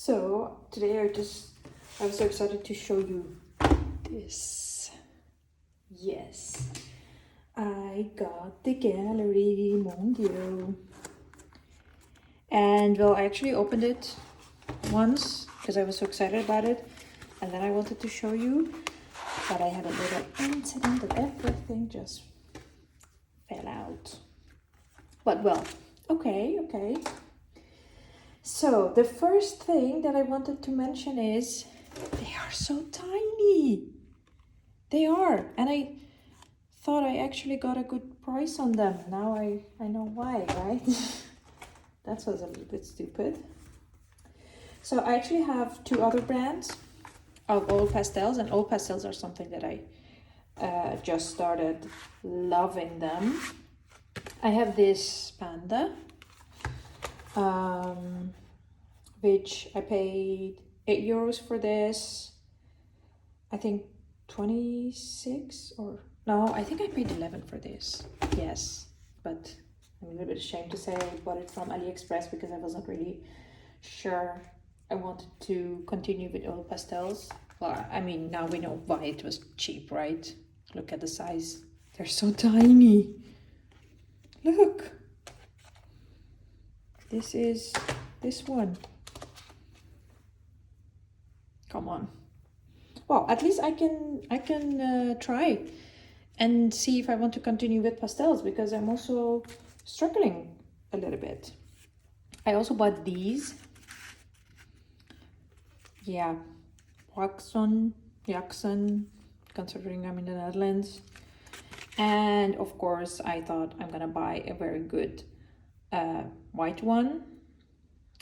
So today I was so excited to show you this. Yes, I got the gallery, mon Dieu. And well, I actually opened it once because I was so excited about it, and then I wanted to show you, but I had a little incident that everything just fell out. But well, okay. So the first thing that I wanted to mention is they are so tiny. They are, and I thought I actually got a good price on them. Now I know why, right? That was a little bit stupid. So I actually have two other brands of old pastels, and old pastels are something that I just started loving them. I have this panda, which I paid €8 for this. I think 26 or no, I think I paid 11 for this. Yes, but I'm a little bit ashamed to say I bought it from AliExpress because I wasn't really sure I wanted to continue with oil pastels. Well, I mean, now we know why it was cheap, right? Look at the size. They're so tiny. Look. This is this one. Come on. Well, at least I can try and see if I want to continue with pastels, because I'm also struggling a little bit. I also bought these. Yeah, Jackson, considering I'm in the Netherlands. And of course, I thought I'm gonna buy a very good white one.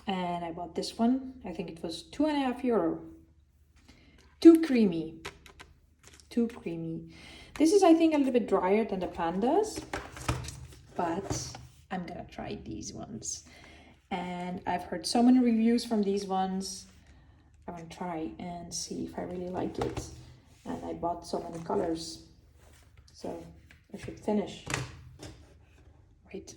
And I bought this one. I think it was €2.50. Too creamy. This is, I think, a little bit drier than the pandas, but I'm gonna try these ones. And I've heard so many reviews from these ones. I'm gonna try and see if I really like it. And I bought so many colors, so I should finish. Right.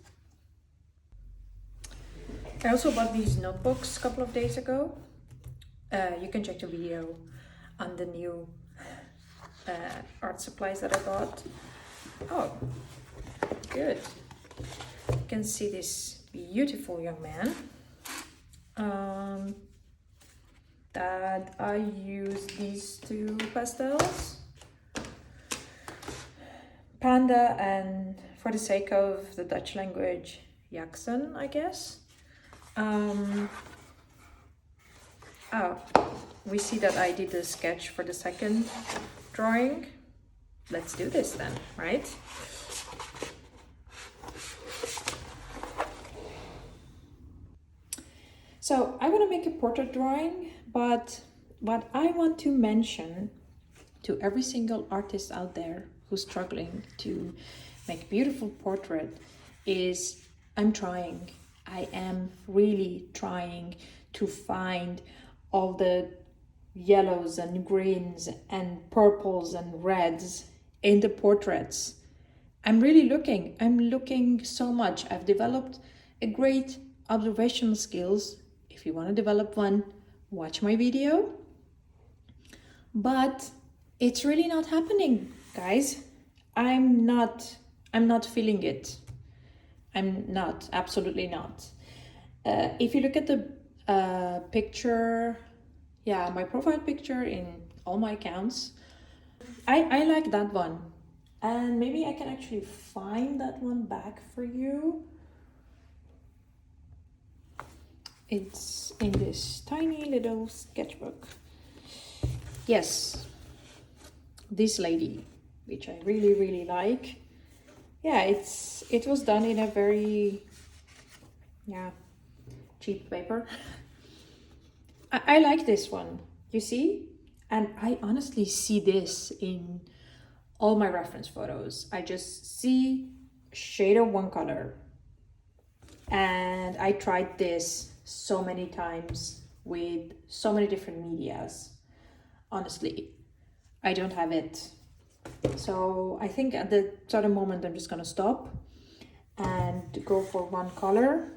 I also bought these notebooks a couple of days ago. You can check the video on the new art supplies that I bought. Oh, good. You can see this beautiful young man that I use these two pastels, Panda, and for the sake of the Dutch language, Jackson, I guess. Oh, we see that I did a sketch for the second drawing. Let's do this then, right? So I want to make a portrait drawing, but what I want to mention to every single artist out there who's struggling to make beautiful portrait is I am really trying to find all the yellows and greens and purples and reds in the portraits. I'm looking so much. I've developed a great observational skills. If you want to develop one, watch my video. But it's really not happening, guys. I'm not feeling it. I'm not, absolutely not. If you look at the picture, yeah, my profile picture in all my accounts, I like that one. And maybe I can actually find that one back for you. It's in this tiny little sketchbook. Yes, this lady, which I really like. Yeah, it was done in a very, yeah, cheap paper. I like this one, you see? And I honestly see this in all my reference photos. I just see shade of one color. And I tried this so many times with so many different medias. Honestly, I don't have it. So I think at the certain moment I'm just gonna stop and go for one color,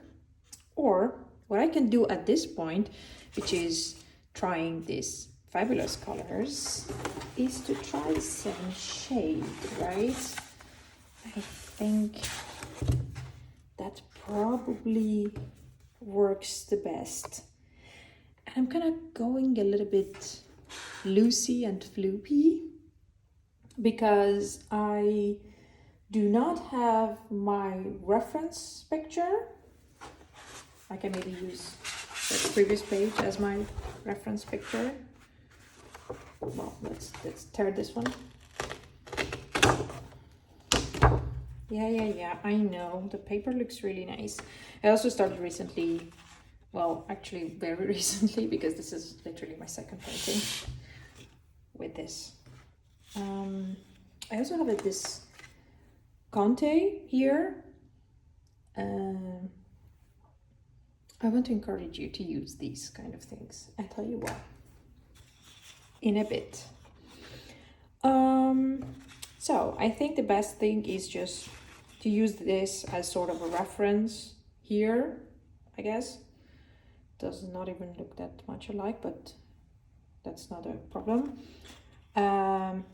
or what I can do at this point, which is trying these fabulous colors, is to try some shade, right? I think that probably works the best. And I'm kind of going a little bit loosey and floopy because I do not have my reference picture. I can maybe use the previous page as my reference picture. Well, let's tear this one. Yeah, I know. The paper looks really nice. I also started recently, well, actually very recently, because this is literally my second painting with this. I also have this Conte here. I want to encourage you to use these kind of things. I tell you what, in a bit. So I think the best thing is just to use this as sort of a reference here, I guess. Does not even look that much alike, but that's not a problem. And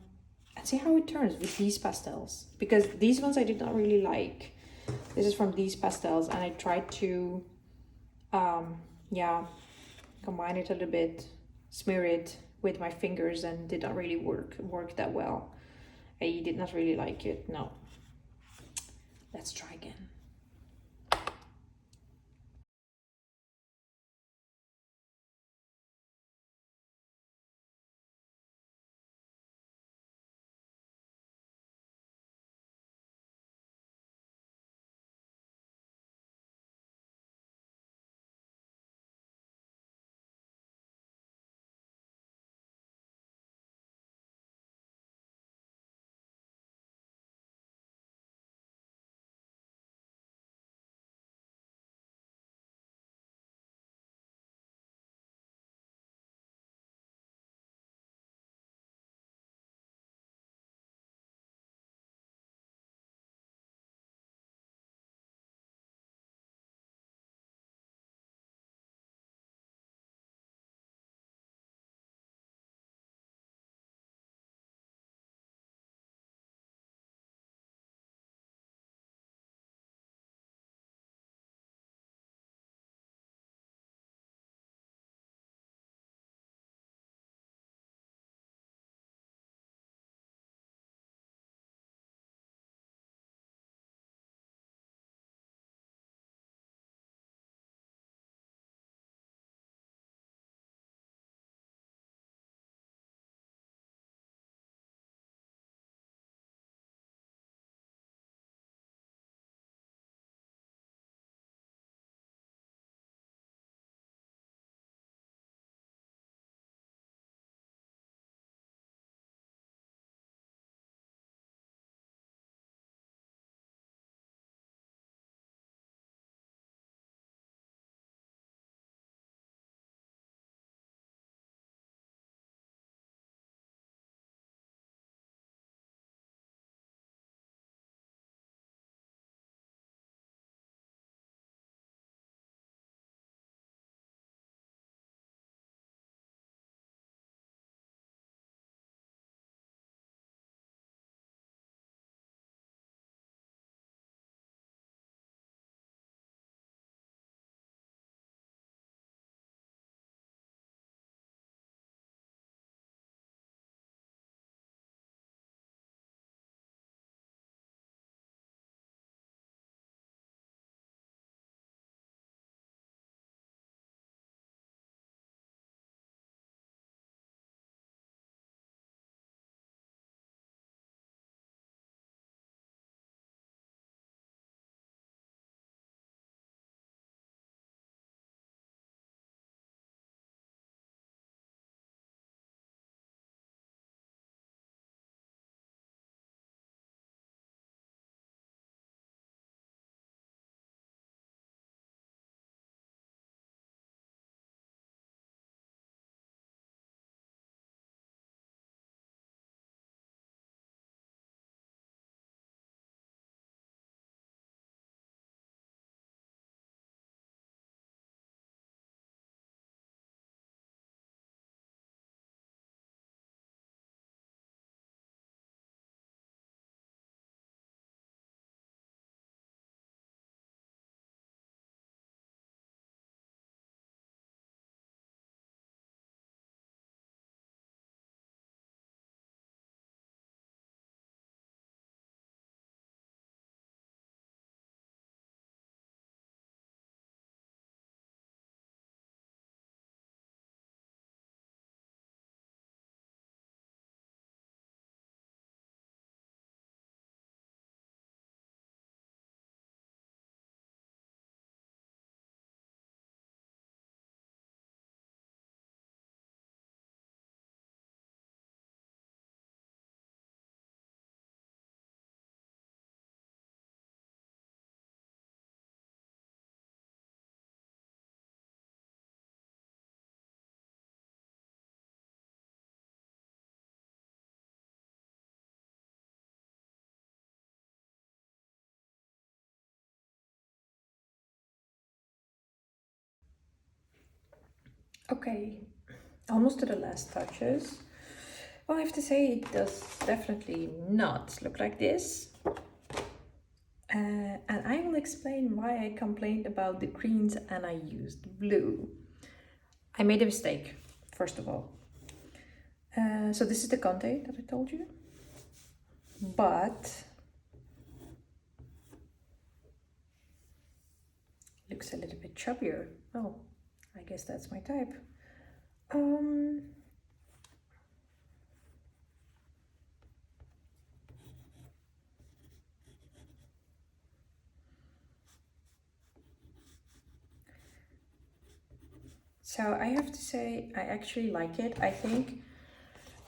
see how it turns with these pastels, because these ones I did not really like. This is from these pastels, and I tried to combine it a little bit, smear it with my fingers, and did not really work that well. I did not really like it. No. Let's try again. Okay, almost to the last touches. Well, I have to say it does definitely not look like this. And I will explain why I complained about the greens and I used blue. I made a mistake, first of all. So this is the Conte that I told you. But looks a little bit chubbier. Oh, I guess that's my type. So I have to say I actually like it. I think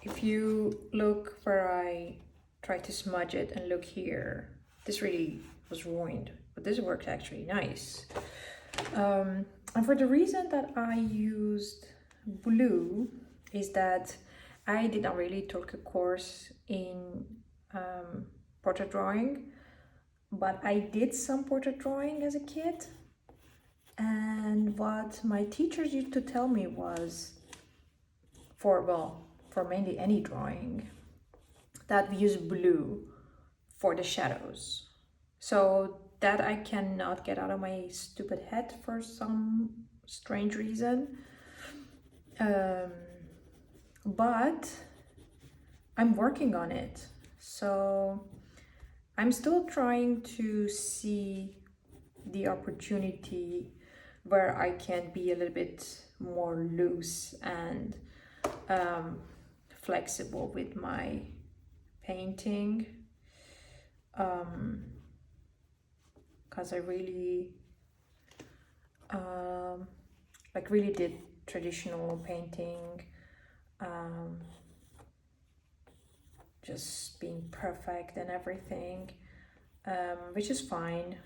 if you look where I tried to smudge it and look here, this really was ruined, but this worked actually nice. And for the reason that I used blue is that I did not really take a course in portrait drawing, but I did some portrait drawing as a kid. And what my teachers used to tell me was, for mainly any drawing, that we use blue for the shadows. So that I cannot get out of my stupid head for some strange reason. But I'm working on it. So I'm still trying to see the opportunity where I can be a little bit more loose and flexible with my painting, because I really really did traditional painting, just being perfect and everything, which is fine,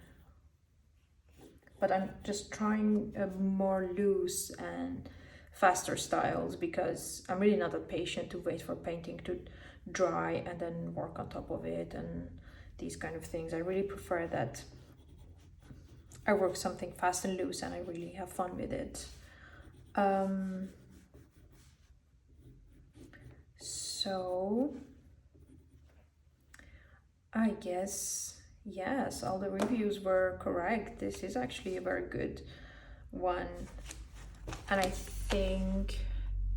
but I'm just trying more loose and faster styles because I'm really not that patient to wait for painting to dry and then work on top of it and these kind of things. I really prefer that I work something fast and loose and I really have fun with it. So I guess, yes, all the reviews were correct. This is actually a very good one. And I think,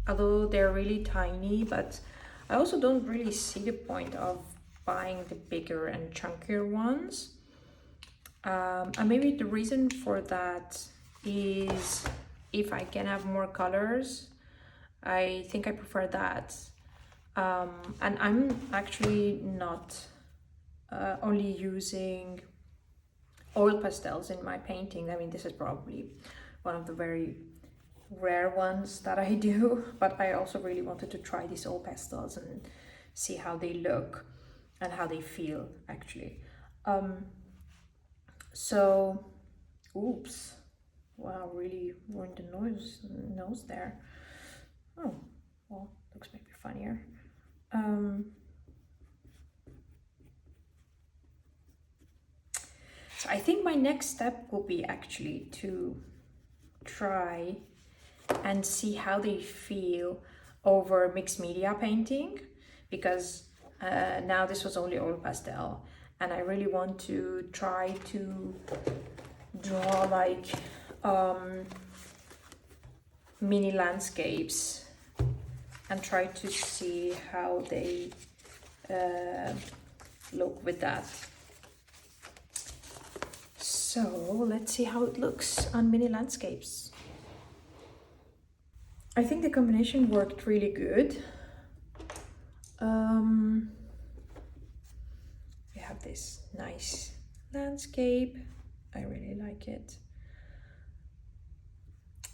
although they're really tiny, but I also don't really see the point of buying the bigger and chunkier ones. And maybe the reason for that is if I can have more colors, I think I prefer that. And I'm actually not only using oil pastels in my painting. I mean, this is probably one of the very rare ones that I do, but I also really wanted to try these oil pastels and see how they look and how they feel actually. So, oops, wow, really ruined the nose there. Oh, well, looks maybe funnier. So I think my next step will be actually to try and see how they feel over mixed media painting, because now this was only oil pastel and I really want to try to draw like mini landscapes and try to see how they look with that. So let's see how it looks on mini landscapes. I think the combination worked really good. We have this nice landscape. I really like it.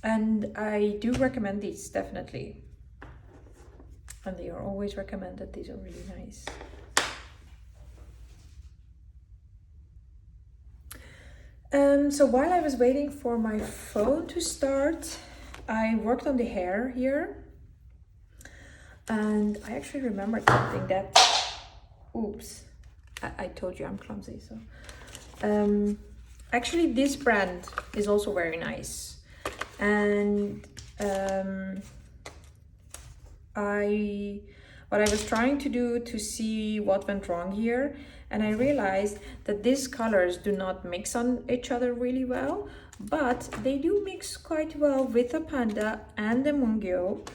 And I do recommend these, definitely. And they are always recommended. These are really nice. So while I was waiting for my phone to start, I worked on the hair here. And I actually remembered something that, oops, I told you I'm clumsy. So actually this brand is also very nice. And what I was trying to do to see what went wrong here, and I realized that these colors do not mix on each other really well, but they do mix quite well with the panda and the mungyo.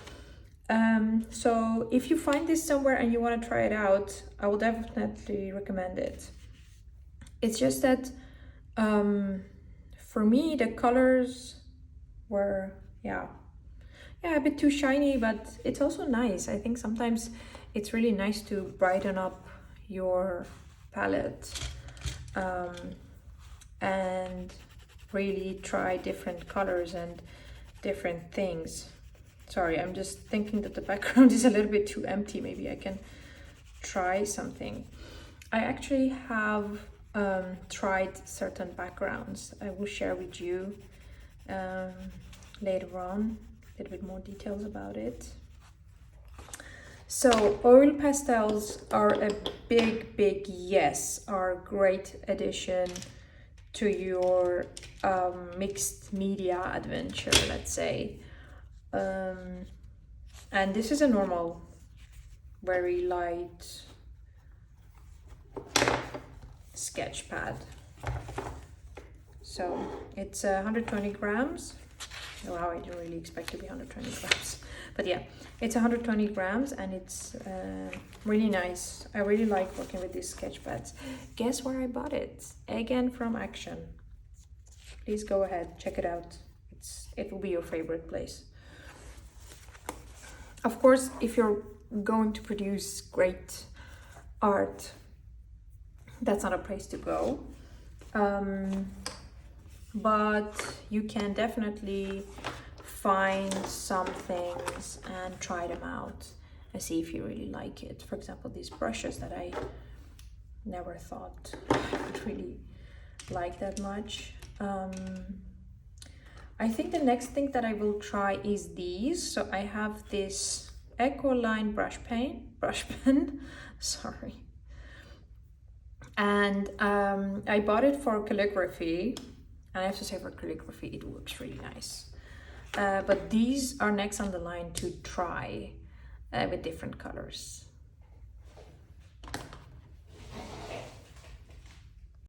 So if you find this somewhere and you want to try it out, I will definitely recommend it. It's just that for me the colors were a bit too shiny, but it's also nice. I think sometimes it's really nice to brighten up your palette and really try different colors and different things. Sorry, I'm just thinking that the background is a little bit too empty. Maybe I can try something. I actually have tried certain backgrounds. I will share with you later on a little bit more details about it. So oil pastels are a big yes, are a great addition to your mixed media adventure, let's say. And this is a normal, very light sketch pad. So it's 120 grams. Wow, I didn't really expect to be 120 grams. But yeah, it's 120 grams and it's really nice. I really like working with these sketch pads. Guess where I bought it? Again, from Action. Please go ahead, check it out. It will be your favorite place. Of course, if you're going to produce great art, that's not a place to go. But you can definitely find some things and try them out and see if you really like it. For example, these brushes that I never thought I would really like that much. I think the next thing that I will try is these. So I have this Ecoline brush pen, sorry. And I bought it for calligraphy. And I have to say, for calligraphy, it works really nice. But these are next on the line to try with different colors.